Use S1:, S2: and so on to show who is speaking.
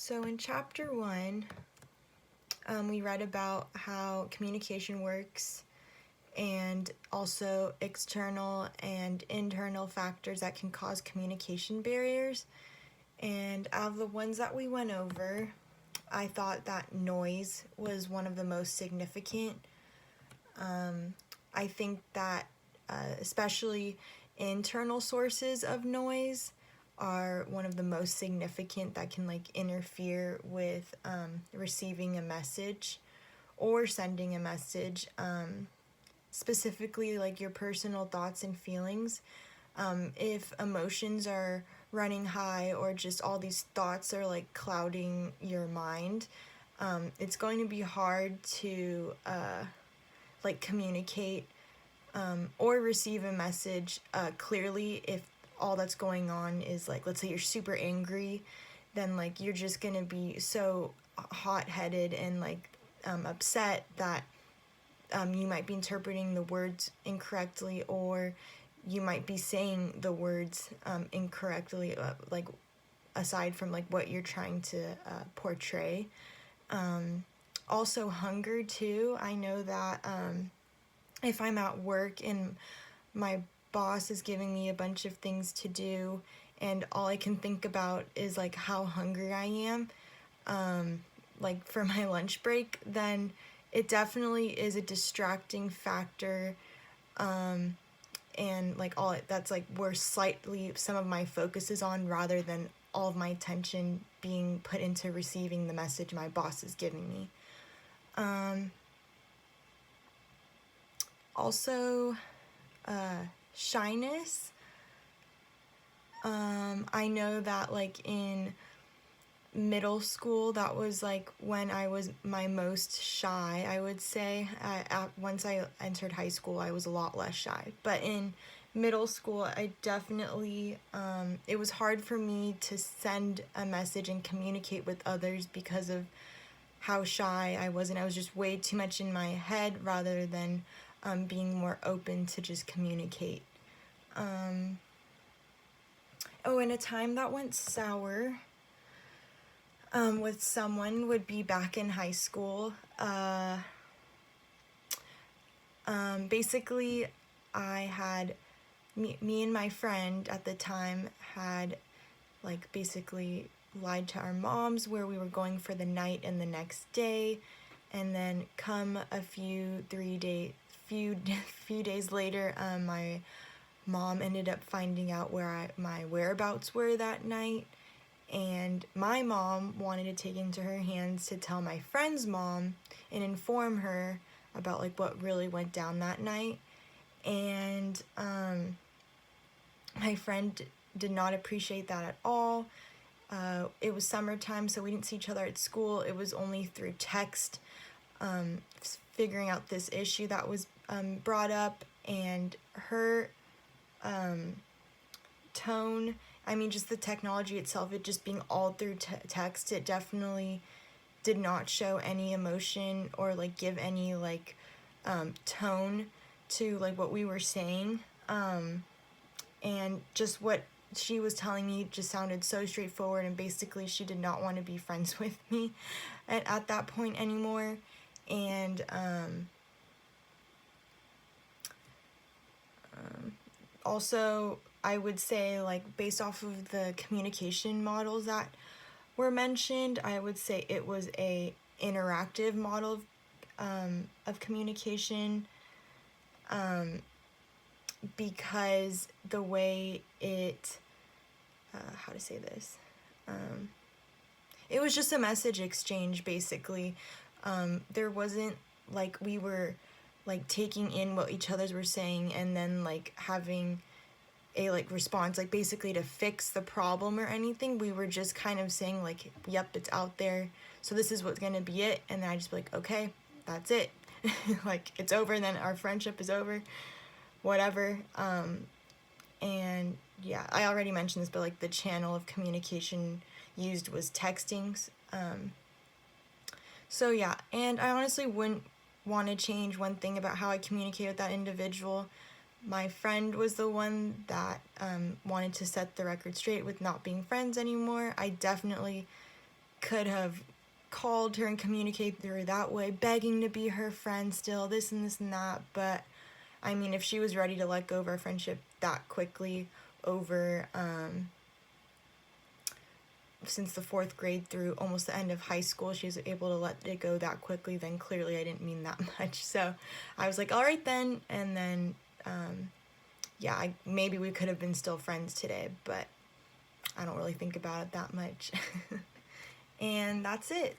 S1: So in chapter 1, we read about how communication works and also external and internal factors that can cause communication barriers. And out of the ones that we went over, I thought that noise was one of the most significant. I think that especially internal sources of noise are one of the most significant that can interfere with receiving a message or sending a message, specifically your personal thoughts and feelings. If emotions are running high or just all these thoughts are clouding your mind, it's going to be hard to communicate or receive a message clearly. If all that's going on is let's say you're super angry, then you're just gonna be so hot-headed and upset that you might be interpreting the words incorrectly, or you might be saying the words incorrectly, aside from what you're trying to portray. Also hunger too. I know that if I'm at work and my boss is giving me a bunch of things to do and all I can think about is how hungry I am for my lunch break, then it definitely is a distracting factor, and all that's where slightly some of my focus is on, rather than all of my attention being put into receiving the message my boss is giving me. Also, shyness. I know that in middle school, that was when I was my most shy, I would say. Once I entered high school, I was a lot less shy. But in middle school, I definitely, it was hard for me to send a message and communicate with others because of how shy I was, and I was just way too much in my head rather than being more open to just communicate. And a time that went sour with someone would be back in high school. Basically, I had, me and my friend at the time had basically lied to our moms where we were going for the night and the next day, and then come a few days later, my mom ended up finding out where my whereabouts were that night, and my mom wanted to take it into her hands to tell my friend's mom and inform her about what really went down that night. And my friend did not appreciate that at all. It was summertime, so we didn't see each other at school. It was only through text, figuring out this issue that was brought up, and her tone, just the technology itself, it just being all through text, it definitely did not show any emotion or give any tone to what we were saying, and just what she was telling me just sounded so straightforward, and basically she did not want to be friends with me at that point anymore. And also, I would say based off of the communication models that were mentioned, I would say it was a interactive model of communication, because the way it, how to say this, it was just a message exchange, basically. There wasn't we were taking in what each others were saying and then having a response basically to fix the problem or anything. We were just kind of saying yep, it's out there, so this is what's gonna be it, and then I just be okay, that's it. It's over, and then our friendship is over, whatever. And yeah, I already mentioned this, but the channel of communication used was texting. So yeah, and I honestly wouldn't want to change one thing about how I communicate with that individual. My friend was the one that wanted to set the record straight with not being friends anymore. I definitely could have called her and communicated through her that way, begging to be her friend still, this and this and that. But I mean, if she was ready to let go of our friendship that quickly over since the 4th grade through almost the end of high school, she was able to let it go that quickly, then clearly I didn't mean that much. So I was like, all right then. And then yeah, maybe we could have been still friends today, but I don't really think about it that much. And that's it.